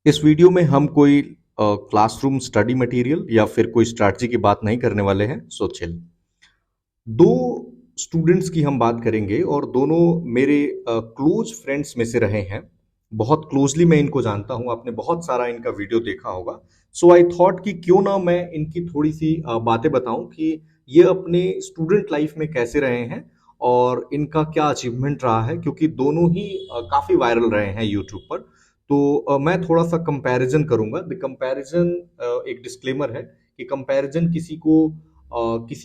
इस वीडियो में हम कोई क्लासरूम स्टडी मटेरियल या फिर कोई स्ट्रैटेजी की बात नहीं करने वाले हैं। So chill. दो स्टूडेंट्स की हम बात करेंगे और दोनों मेरे क्लोज फ्रेंड्स में से रहे हैं। बहुत क्लोजली मैं इनको जानता हूं, आपने बहुत सारा इनका वीडियो देखा होगा। सो आई थॉट कि क्यों ना मैं इनकी थोड़ी सी बातें बताऊं कि ये अपने स्टूडेंट लाइफ में कैसे रहे हैं और इनका क्या अचीवमेंट रहा है, क्योंकि दोनों ही काफी वायरल रहे हैं यूट्यूब पर। तो मैं थोड़ा सा कंपैरिजन करूंगा। द कंपैरिजन, एक डिस्क्लेमर है कि कंपैरिजन किसी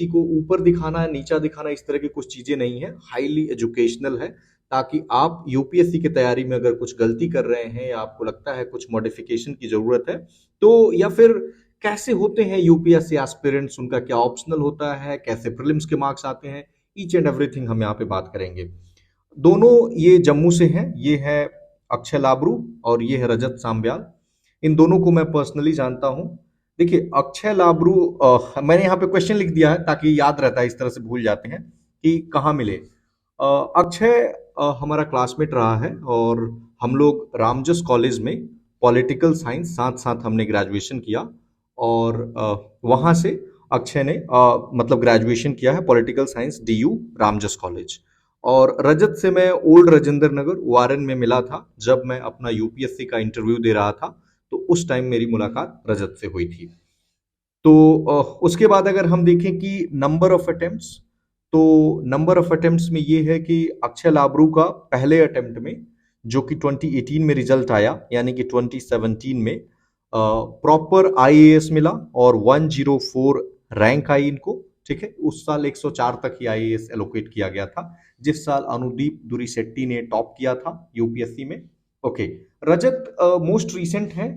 को ऊपर दिखाना, नीचा दिखाना, इस तरह की कुछ चीजें नहीं है। हाईली एजुकेशनल है, ताकि आप यूपीएससी की तैयारी में अगर कुछ गलती कर रहे हैं या आपको लगता है कुछ मॉडिफिकेशन की जरूरत है, तो या फिर कैसे होते हैं यूपीएससी एस्पिरेंट्स, उनका क्या ऑप्शनल होता है, कैसे प्रीलिम्स के मार्क्स आते हैं, ईच एंड एवरीथिंग हम यहाँ पे बात करेंगे। दोनों ये जम्मू से हैं। ये है अक्षय लाबरू और ये है रजत साम्याल। इन दोनों को मैं पर्सनली जानता हूं। देखिए, अक्षय लाबरू, मैंने यहाँ पे क्वेश्चन लिख दिया है ताकि याद रहता है, इस तरह से भूल जाते हैं कि कहाँ मिले। अक्षय हमारा क्लासमेट रहा है और हम लोग रामजस कॉलेज में पॉलिटिकल साइंस साथ साथ हमने ग्रेजुएशन किया। और वहाँ से अक्षय ने मतलब ग्रेजुएशन किया है political science DU Ramjas college. और रजत से मैं ओल्ड राजेंद्र नगर वारन में मिला था जब मैं अपना यूपीएससी का इंटरव्यू दे रहा था। तो उस टाइम मेरी मुलाकात रजत से हुई थी। तो उसके बाद अगर हम देखें कि नंबर ऑफ अटेम्प्ट्स, तो नंबर ऑफ अटेम्प्ट्स में ये है कि अक्षय लाबरू का पहले अटेम्प्ट में, जो कि 2018 में रिजल्ट आया, यानी कि 2017 में प्रॉपर आईएएस मिला और 104 रैंक आई इनको। ठीक है, उस साल 104 तक ही आईएएस एलोकेट किया गया था, जिस साल अनुदीप दुरीशेट्टी ने टॉप किया था यूपीएससी में। ओके, रजत मोस्ट रीसेंट है।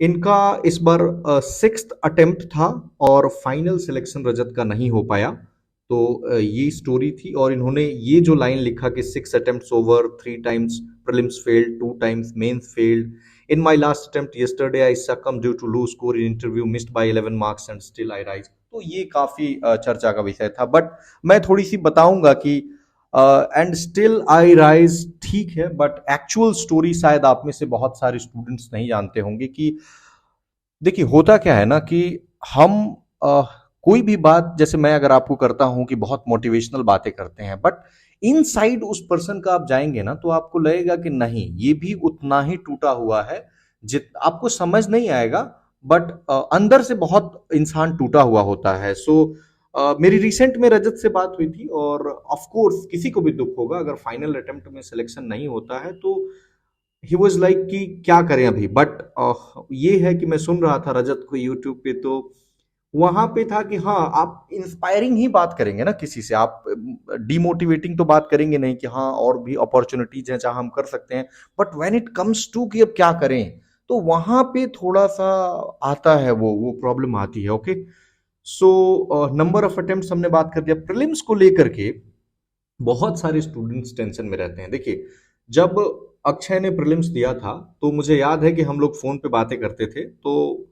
इनका इस बार सिक्स्थ अटेम्प्ट था और फाइनल सिलेक्शन रजत का नहीं हो पाया। तो ये स्टोरी थी और इन्होंने ये जो लाइन लिखा कि 6 attempts over, 3 times prelims failed, 2 times mains failed, in my last attempt yesterday I succumb due to low score in interview, missed by 11 marks and still I rise. तो ये काफी चर्चा का विषय था, बट मैं थोड़ी सी बताऊंगा कि एंड स्टिल आई राइज ठीक है, बट एक्चुअल स्टोरी शायद आप में से बहुत सारे स्टूडेंट्स नहीं जानते होंगे कि देखिए होता क्या है ना कि हम कोई भी बात, जैसे मैं अगर आपको करता हूं कि बहुत मोटिवेशनल बातें करते हैं, बट इनसाइड उस पर्सन का आप जाएंगे ना तो आपको लगेगा कि नहीं, ये भी उतना ही टूटा हुआ है। जित आपको समझ नहीं आएगा, बट अंदर से बहुत इंसान टूटा हुआ होता है। सो मेरी रिसेंट में रजत से बात हुई थी और ऑफ कोर्स किसी को भी दुख होगा अगर फाइनल अटेम्प्ट में सिलेक्शन नहीं होता है। तो ही वॉज लाइक कि क्या करें अभी, बट ये है कि मैं सुन रहा था रजत को यूट्यूब पे, तो वहां पे था कि हाँ, आप इंस्पायरिंग ही बात करेंगे ना किसी से, आप डिमोटिवेटिंग तो बात करेंगे नहीं कि हाँ और भी अपॉर्चुनिटीज हैं जहां हम कर सकते हैं। But when it comes to कि अब क्या करें, तो वहां पे थोड़ा सा आता है, वो प्रॉब्लम आती है। Okay, so number of attempts हमने बात कर दिया। प्रीलिम्स को लेकर के बहुत सारे स्टूडेंट्स टेंशन में रहते हैं। देखिए, जब अक्षय ने प्रीलिम्स दिया था तो मुझे याद है कि हम लोग फोन पे बातें करते थे, तो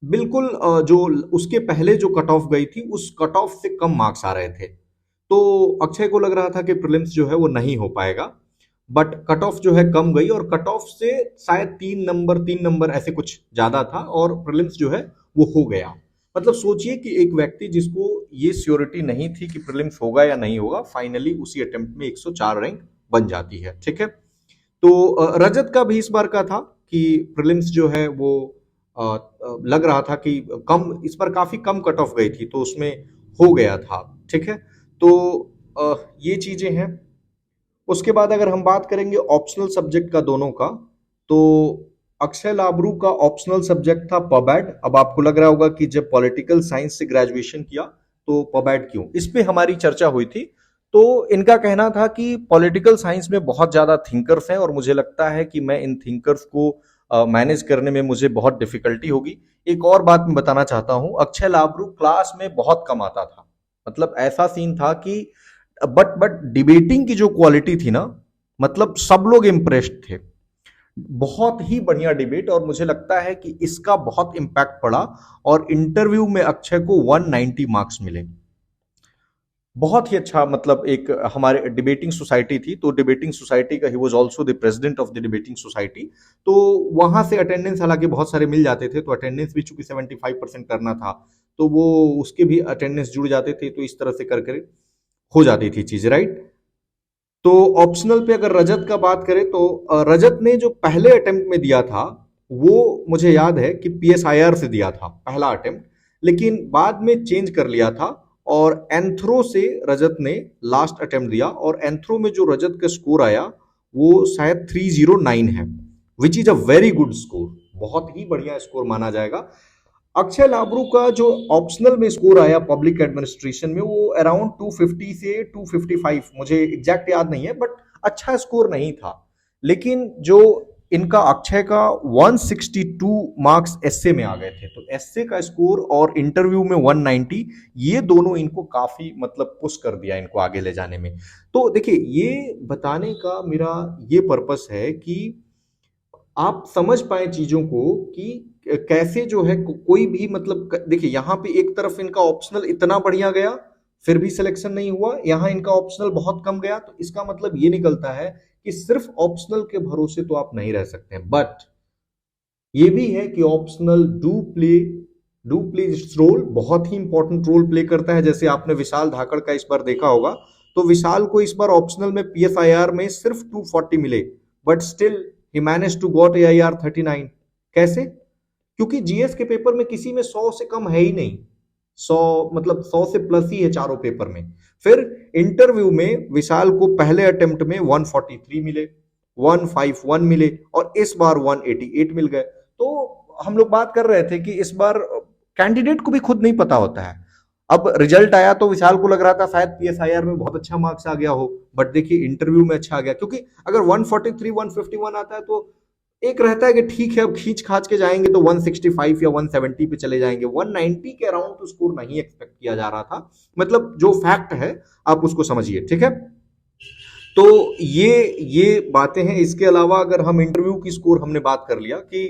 बिल्कुल जो उसके पहले जो कट ऑफ गई थी उस कट ऑफ से कम मार्क्स आ रहे थे। तो अक्षय को लग रहा था कि प्रीलिम्स जो है वो नहीं हो पाएगा, बट कट ऑफ जो है कम गई और कट ऑफ से शायद 3 नंबर ऐसे कुछ ज्यादा था और प्रीलिम्स जो है वो हो गया। मतलब सोचिए कि एक व्यक्ति जिसको ये श्योरिटी नहीं थी कि प्रीलिम्स होगा या नहीं होगा, फाइनली उसी अटेम्प्ट में 104 रैंक बन जाती है। ठीक है, तो रजत का भी इस बार का था कि प्रीलिम्स जो है वो लग रहा था कि कम, इस बार काफी कम कट ऑफ गई थी तो उसमें हो गया था। ठीक है, तो ये चीजें हैं। उसके बाद अगर हम बात करेंगे ऑप्शनल सब्जेक्ट का दोनों का, तो अक्षय लाबरू का ऑप्शनल सब्जेक्ट था पबैड। अब आपको लग रहा होगा कि जब पॉलिटिकल साइंस से ग्रेजुएशन किया तो पबैड क्यों, इस पे हमारी चर्चा हुई थी। तो इनका कहना था कि पॉलिटिकल साइंस में बहुत ज्यादा थिंकर्स हैं और मुझे लगता है कि मैं इन थिंकर्स को मैनेज करने में मुझे बहुत डिफिकल्टी होगी। एक और बात मैं बताना चाहता हूं, अक्षय लाबरू क्लास में बहुत कम आता था। मतलब ऐसा सीन था कि बट डिबेटिंग की जो क्वालिटी थी ना, मतलब सब लोग इम्प्रेस्ड थे। बहुत ही बढ़िया डिबेट, और मुझे लगता है कि इसका बहुत इंपैक्ट पड़ा और इंटरव्यू में अक्षय को 190 मार्क्स मिले। बहुत ही अच्छा, मतलब एक हमारे डिबेटिंग सोसाइटी थी, तो डिबेटिंग सोसाइटी का he was also the president of the debating society. तो वहां से अटेंडेंस हालांकि बहुत सारे मिल जाते थे, तो अटेंडेंस भी चूंकि 75% करना था, तो वो उसके भी अटेंडेंस जुड़ जाते थे, तो इस तरह से कर कर हो जाती थी चीज, राइट। तो ऑप्शनल पे अगर रजत का बात करें तो रजत ने जो पहले अटेम्प्ट में दिया था, वो मुझे याद है कि पीएसआईआर से दिया था पहला अटेम्प्ट, लेकिन बाद में चेंज कर लिया था और एंथ्रो से रजत ने लास्ट अटेम्प्ट दिया, और एंथ्रो में जो रजत का स्कोर आया वो शायद 309 है, which is a very good score, बहुत ही बढ़िया स्कोर माना जाएगा। अक्षय लाबरू का जो ऑप्शनल में स्कोर आया पब्लिक एडमिनिस्ट्रेशन में, वो अराउंड 250 से 255, मुझे एग्जैक्ट याद नहीं है, बट अच्छा स्कोर नहीं था। लेकिन जो इनका अक्षय का 162 मार्क्स एसए में आ गए थे, तो एसए का स्कोर और इंटरव्यू में 190, ये दोनों इनको काफी मतलब पुश कर दिया इनको आगे ले जाने में। तो देखिए, ये बताने का मेरा ये पर्पस है कि आप समझ पाए चीजों को कि कैसे जो है कोई भी मतलब देखिए, यहाँ पे एक तरफ इनका ऑप्शनल इतना बढ़िया गया, फिर भी सिलेक्शन नहीं हुआ, यहाँ इनका ऑप्शनल बहुत कम गया, तो इसका मतलब ये निकलता है कि सिर्फ ऑप्शनल के भरोसे तो आप नहीं रह सकते हैं, बट ये भी है कि optional do play its role, बहुत ही इंपॉर्टेंट रोल प्ले करता है। जैसे आपने विशाल धाकड़ का इस बार देखा होगा, तो विशाल को इस बार ऑप्शनल में पीएफआईआर में सिर्फ 240 मिले, but still he manage to got AIR 39। कैसे? क्योंकि जीएस के पेपर में किसी में 100 से कम है ही नहीं, 100 मतलब 100 से प्लस ही है चारों पेपर में। फिर इंटरव्यू में विशाल को पहले अटेम्प्ट में 143 मिले, 151 मिले, और इस बार 188 मिल गए। तो हम लोग बात कर रहे थे कि इस बार कैंडिडेट को भी खुद नहीं पता होता है। अब रिजल्ट आया तो विशाल को लग रहा था शायद पीएसआईआर में बहुत अच्छा मार्क्स आ गया हो, बट देखिए इंटरव्यू में अच्छा आ गया, क्योंकि अगर 143 151 आता है तो एक रहता है कि ठीक है अब खींच खाच के जाएंगे तो 165 या 170 पे चले जाएंगे, 190 के अराउंड तो स्कोर नहीं एक्सपेक्ट किया जा रहा था। मतलब जो फैक्ट है आप उसको समझिए, ठीक है। तो ये बातें हैं। इसके अलावा अगर हम इंटरव्यू की स्कोर हमने बात कर लिया कि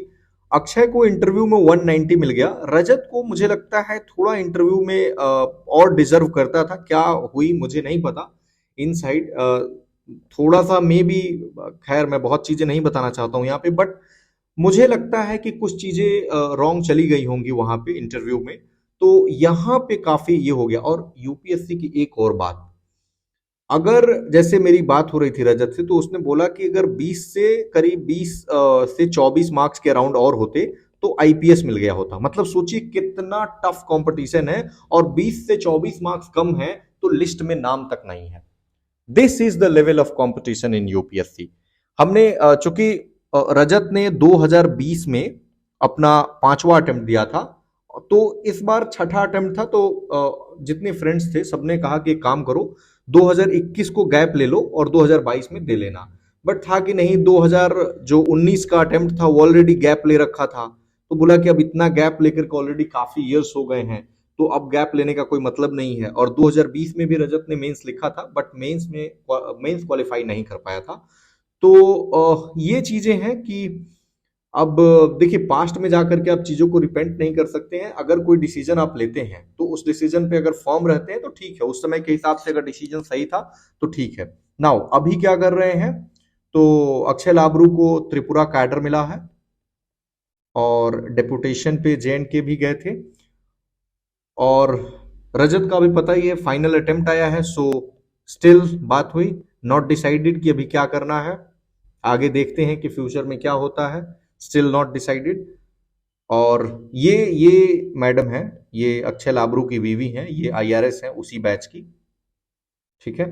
अक्षय को इंटरव्यू में 190 मिल गया, रजत को मुझे लगता है थोड़ा इंटरव्यू में और डिजर्व करता था, क्या हुई मुझे नहीं पता, इन साइड थोड़ा सा मे बी, खैर मैं बहुत चीजें नहीं बताना चाहता हूँ यहाँ पे, बट मुझे लगता है कि कुछ चीजें रॉन्ग चली गई होंगी वहां पे इंटरव्यू में, तो यहाँ पे काफी ये हो गया। और यूपीएससी की एक और बात, अगर जैसे मेरी बात हो रही थी रजत से, तो उसने बोला कि अगर 20 से करीब 20 से 24 मार्क्स के अराउंड और होते तो आईपीएस मिल गया होता। मतलब सोचिए कितना टफ कंपटीशन है, और 20 से 24 मार्क्स कम है तो लिस्ट में नाम तक नहीं है। This is the level of competition in UPSC. हमने चूंकि रजत ने 2020 में अपना 5वां अटेम्प्ट दिया था, तो इस बार छठा अटेम्प्ट था, तो जितने फ्रेंड्स थे सबने कहा कि एक काम करो 2021 को गैप ले लो और 2022 में दे लेना। बट था कि नहीं, 2019 का अटेम्प्ट था वो ऑलरेडी गैप ले रखा था, तो बोला कि अब इतना गैप लेकर के ऑलरेडी काफी इयर्स हो गए हैं, तो अब गैप लेने का कोई मतलब नहीं है। और 2020 में भी रजत ने मेंस लिखा था, बट मेंस क्वालिफाई नहीं कर पाया था। तो ये चीजें हैं कि अब देखिए, पास्ट में जाकर के आप चीजों को रिपेंट नहीं कर सकते हैं। अगर कोई डिसीजन आप लेते हैं तो उस डिसीजन पे अगर फर्म रहते हैं तो ठीक है, उस समय के हिसाब से अगर डिसीजन सही था तो ठीक है। नाउ अभी क्या कर रहे हैं, तो अक्षय लाबरू को त्रिपुरा कैडर मिला है, और डेपुटेशन पे जेएंडके भी गए थे, और रजत का भी पता ही है फाइनल अटेम्प्ट आया है। सो स्टिल बात हुई, नॉट डिसाइडेड कि अभी क्या करना है, आगे देखते हैं कि फ्यूचर में क्या होता है, स्टिल नॉट डिसाइडेड। और ये मैडम है, ये अक्षय लाबरू की बीवी हैं, ये आईआरएस है उसी बैच की, ठीक है।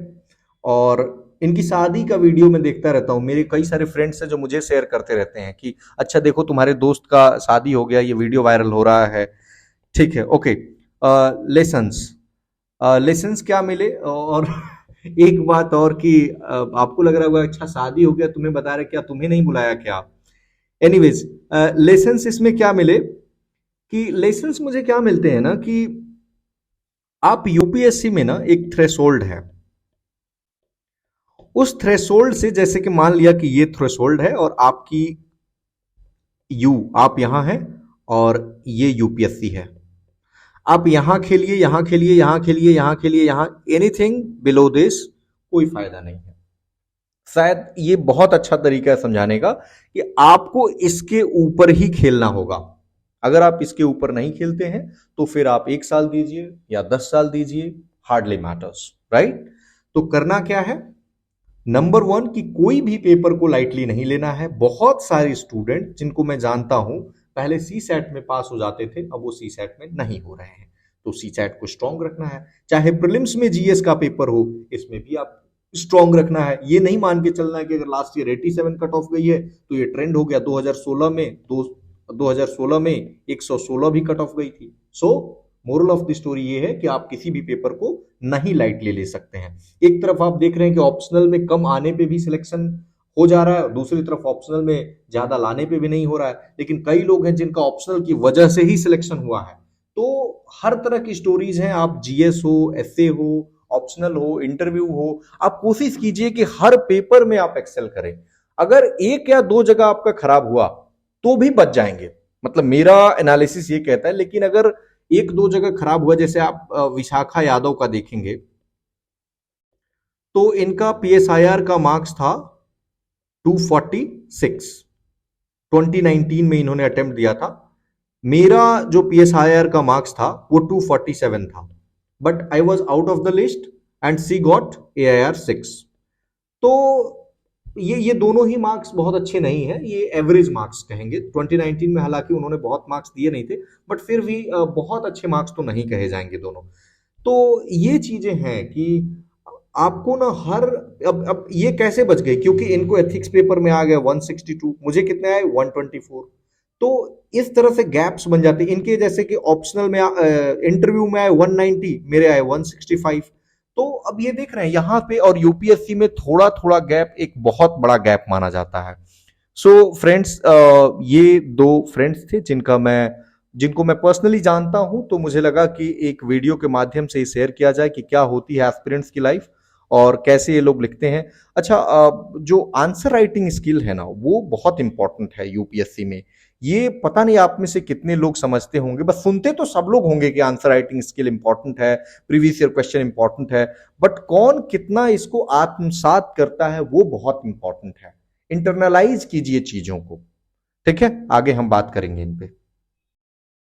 और इनकी शादी का वीडियो मैं देखता रहता हूँ, मेरे कई सारे फ्रेंड्स हैं जो मुझे शेयर करते रहते हैं कि अच्छा देखो तुम्हारे दोस्त का शादी हो गया, ये वीडियो वायरल हो रहा है, ठीक है, ओके। लेसन्स लेसन्स क्या मिले, और एक बात और कि आपको लग रहा होगा अच्छा शादी हो गया तुम्हें बता रहे, क्या तुम्हें नहीं बुलाया क्या? एनीवेज, लेसन्स इसमें क्या मिले कि लेसन्स मुझे क्या मिलते हैं ना कि आप यूपीएससी में ना एक थ्रेशोल्ड है, उस थ्रेशोल्ड से, जैसे कि मान लिया कि ये थ्रेशोल्ड है और आपकी आप यहां हैं और ये यूपीएससी है, आप यहां खेलिए, यहां खेलिए, यहां खेलिए, यहां खेलिए, यहां, एनीथिंग बिलो दिस कोई फायदा नहीं है। शायद ये बहुत अच्छा तरीका है समझाने का कि आपको इसके ऊपर ही खेलना होगा। अगर आप इसके ऊपर नहीं खेलते हैं तो फिर आप 1 साल दीजिए या 10 साल दीजिए, हार्डली मैटर्स, राइट। तो करना क्या है, नंबर वन कि कोई भी पेपर को लाइटली नहीं लेना है। बहुत सारे स्टूडेंट जिनको मैं जानता हूं पहले सी सेट में पास हो जाते थे, अब वो सी सेट में नहीं हो रहे हैं। तो सी सेट को स्ट्रांग रखना है, चाहे प्रीलिम्स में जीएस का पेपर हो, इसमें भी आप स्ट्रांग रखना है। ये नहीं मान के चलना है कि अगर लास्ट ईयर 87 कट ऑफ गई है तो ये ट्रेंड हो गया। 2016 में 116 भी कट ऑफ गई थी। सो मोरल ऑफ द स्टोरी ये है कि आप किसी भी पेपर को नहीं लाइटली ले सकते हैं। एक तरफ आप देख रहे हैं कि ऑप्शनल में कम आने पे भी सिलेक्शन हो जा रहा है, और दूसरी तरफ ऑप्शनल में ज्यादा लाने पे भी नहीं हो रहा है। लेकिन कई लोग हैं जिनका ऑप्शनल की वजह से ही सिलेक्शन हुआ है। तो हर तरह की स्टोरीज हैं, आप जीएस हो, एसए हो, ऑप्शनल हो, इंटरव्यू हो, आप कोशिश कीजिए कि हर पेपर में आप एक्सेल करें। अगर एक या दो जगह आपका खराब हुआ तो भी बच जाएंगे, मतलब मेरा एनालिसिस ये कहता है। लेकिन अगर एक दो जगह खराब हुआ, जैसे आप विशाखा यादव का देखेंगे तो इनका पीएसआईआर का मार्क्स था 246, 2019 में इन्होंने अटेम्प्ट दिया था। मेरा जो पीएसआईआर का मार्क्स था वो 247 था, but I was out of the list and she got AIR 6। तो ये दोनों ही मार्क्स बहुत अच्छे नहीं है, ये एवरेज मार्क्स कहेंगे। 2019 में हालांकि उन्होंने बहुत मार्क्स दिए नहीं थे, बट फिर भी बहुत अच्छे मार्क्स तो नहीं कहे जाएंगे दोनों। तो ये चीजें हैं कि आपको ना हर, अब ये कैसे बच गए, क्योंकि इनको एथिक्स पेपर में आ गया 162, मुझे कितने आए 124। तो इस तरह से गैप्स बन जाते हैं इनके, जैसे कि ऑप्शनल में इंटरव्यू में आए 190, मेरे आए 165। तो अब ये देख रहे हैं यहाँ पे, और यूपीएससी में थोड़ा थोड़ा गैप एक बहुत बड़ा गैप माना जाता है। सो फ्रेंड्स, ये दो फ्रेंड्स थे जिनको मैं पर्सनली जानता हूं, तो मुझे लगा कि एक वीडियो के माध्यम से शेयर किया जाए कि क्या होती है एस्पिरेंट्स की लाइफ और कैसे ये लोग लिखते हैं। अच्छा, जो आंसर राइटिंग स्किल है ना, वो बहुत इंपॉर्टेंट है यूपीएससी में। ये पता नहीं आप में से कितने लोग समझते होंगे, बस सुनते तो सब लोग होंगे कि आंसर राइटिंग स्किल इंपॉर्टेंट है, प्रीवियस ईयर क्वेश्चन इंपॉर्टेंट है, बट कौन कितना इसको आत्मसात करता है वो बहुत इंपॉर्टेंट है। इंटरनलाइज कीजिए चीजों को, ठीक है। आगे हम बात करेंगे इन पे।